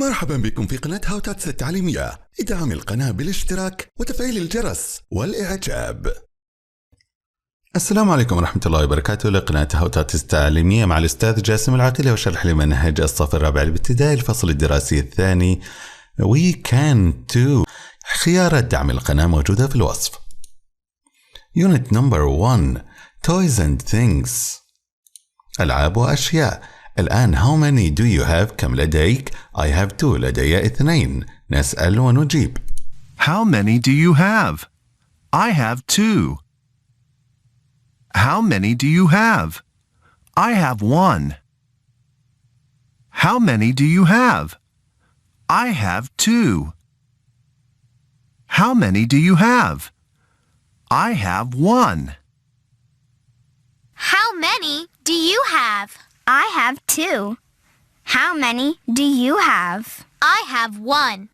مرحبا بكم في قناة تاتس التعليمية. ادعم القناة بالاشتراك وتفعيل الجرس والإعجاب. السلام عليكم ورحمة الله وبركاته. لقناة تاتس التعليمية مع الأستاذ جاسم العقيلي وشرح لمناهج الصف الرابع الابتدائي الفصل الدراسي الثاني. We can do. خيارات دعم القناة موجودة في الوصف. Unit number 1 Toys and Things. ألعاب وأشياء. الآن how many do you have؟ كم لديك؟ I have 2. لدي 2. نسأل ونجيب. How many do you have? I have 2. How many do you have? I have 1. How many do you have? I have 2. How many do you have? I have 1. How many do you have? I have 2. How many do you have? I have 1.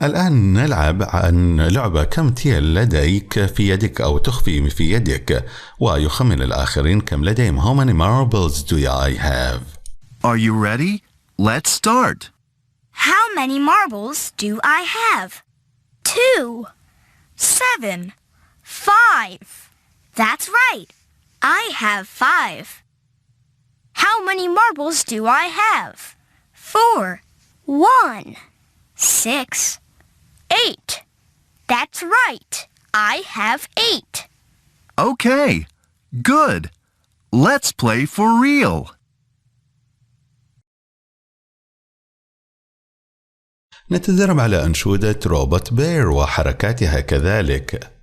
الآن نلعب عن لعبة كم تيل لديك في يدك أو تخفي في يدك ويخمن الآخرين كم لديهم. How many marbles do I have? Are you ready? Let's start. How many marbles do I have? 2, 7, 5. That's right. I have 5. How many marbles do I have? 4, 1, 6, 8. That's right. I have 8. Okay. Good. Let's play for real. نتدرب على أنشودة روبوت بير وحركاتها كذلك.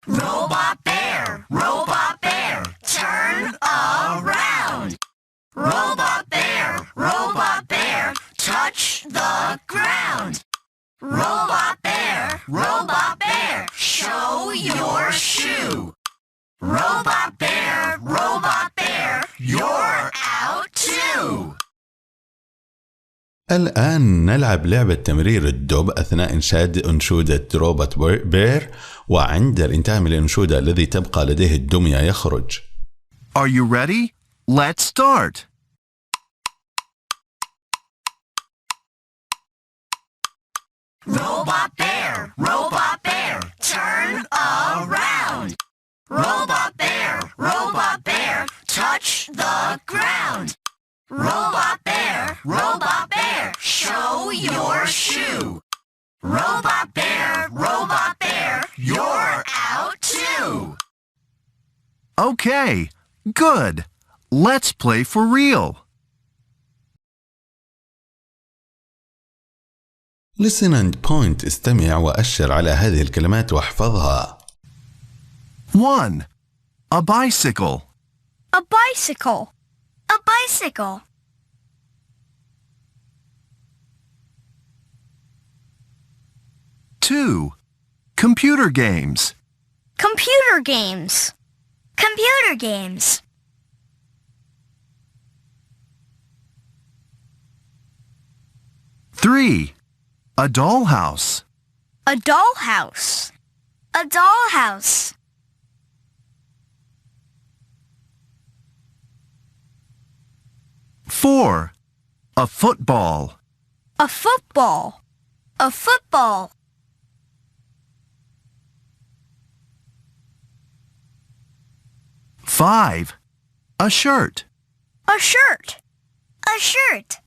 Robot bear, turn around. Robot bear, touch the ground. Robot bear, show your shoe. Robot bear, you're out too. الآن نلعب لعبة تمرير الدب أثناء إنشاد أنشودة روبوت بير، وعند الانتهاء من الأنشودة الذي تبقى لديه الدمية يخرج. Are you ready? Let's start. Robot bear, turn around. Robot bear, touch the ground. Robot bear, show your shoe. Robot bear, you're out too. Okay. Good. Let's play for real. Listen and point. استمع وأشر على هذه الكلمات واحفظها. 1. A bicycle. A bicycle. A bicycle. 2. Computer games. Computer games. Computer games. 3. A dollhouse. A dollhouse. A dollhouse. 4. A football. A football. A football. 5. A shirt. A shirt. A shirt.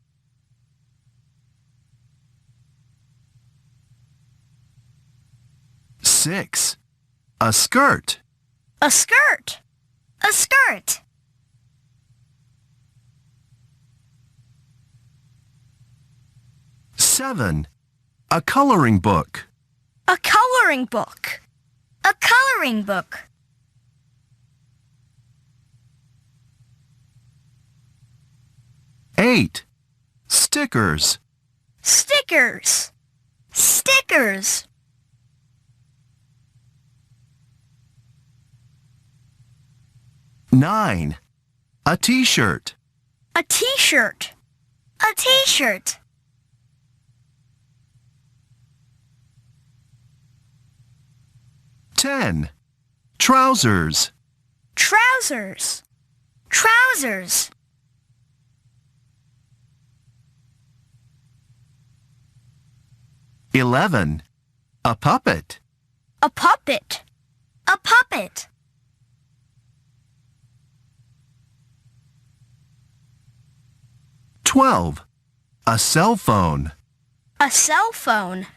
6. A skirt. A skirt. A skirt. 7. A coloring book. A coloring book. A coloring book. 8. Stickers. Stickers. Stickers. 9. A t-shirt. A t-shirt. A t-shirt. 10. trousers, trousers, trousers. 11. A puppet, A puppet, a puppet. 12. A cell phone, A cell phone,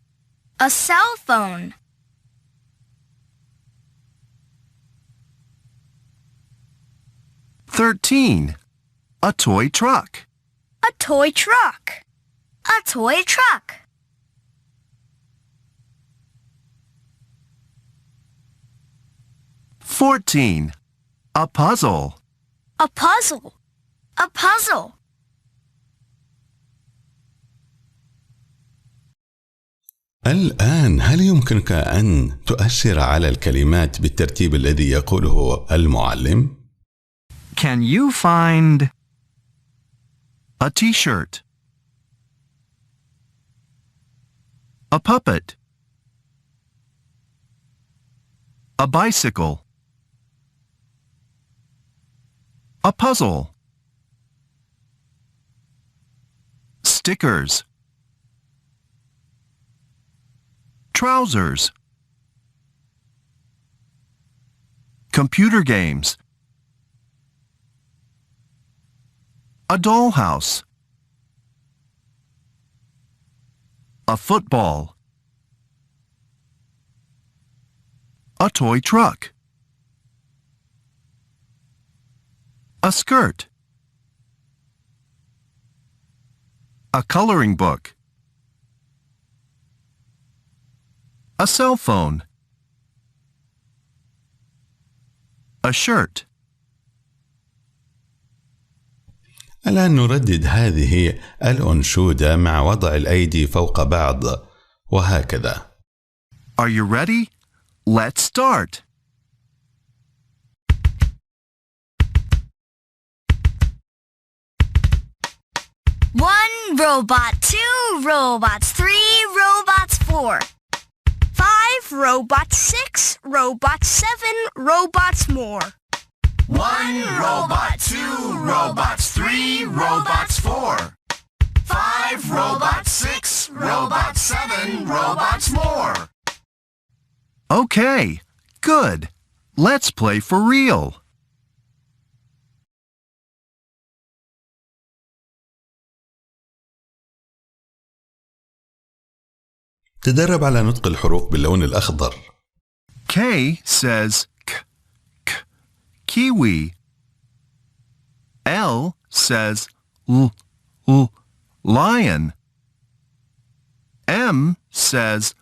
a cell phone. 13. A toy truck, A toy truck, a toy truck. 14. A puzzle, A puzzle, a puzzle. الآن هل يمكنك أن تؤشر على الكلمات بالترتيب الذي يقوله المعلم؟ Can you find a t-shirt, a puppet, a bicycle, a puzzle, stickers, trousers, computer games, a dollhouse, a football, a toy truck, a skirt, a coloring book, a cell phone, a shirt. الآن نردد هذه الأنشودة مع وضع الأيدي فوق بعض وهكذا. Are you ready? Let's start. One robot, two robots, three robots, four. 5 robots, 6 robots, 7 robots more. 1 robot, 2 robots, 3 robots, 4. 5 robots, 6 robots, 7 robots more. Okay, good. Let's play for real. تدرب على نطق الحروف باللون الأخضر. K says k, kiwi. L says lion. M says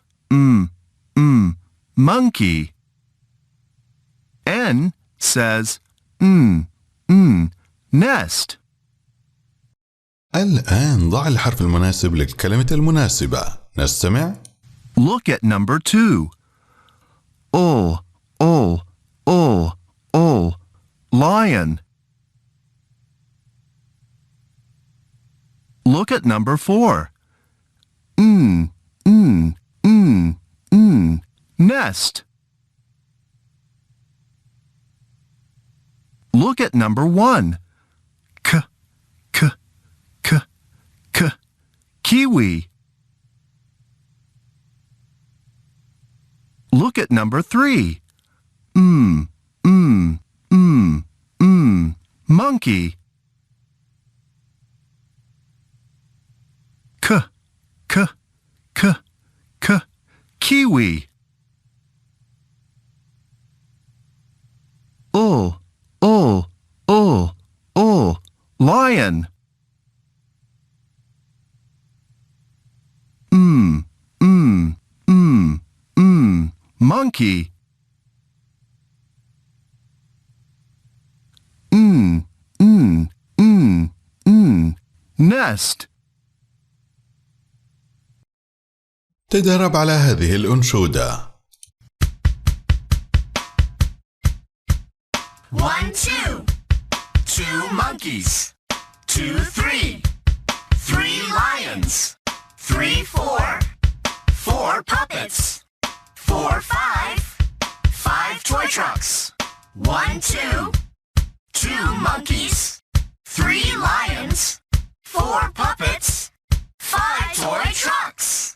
monkey. N says nest. الآن ضع الحرف المناسب للكلمة المناسبة. نستمع. Look at number 2. Lion. Look at number 4. Nest. Look at number 1. Kiwi. Look at number 3. Monkey. Kiwi. Lion. Monkey. Nest. تدرب على هذه الأنشودة. 1, 2. 2 monkeys. 2, 3. 3 lions. 3, 4. 4 puppets. 4, 5. 5 5 toy trucks. 1, 2. 2 monkeys. 3 lions. 4 puppets. 5 toy trucks.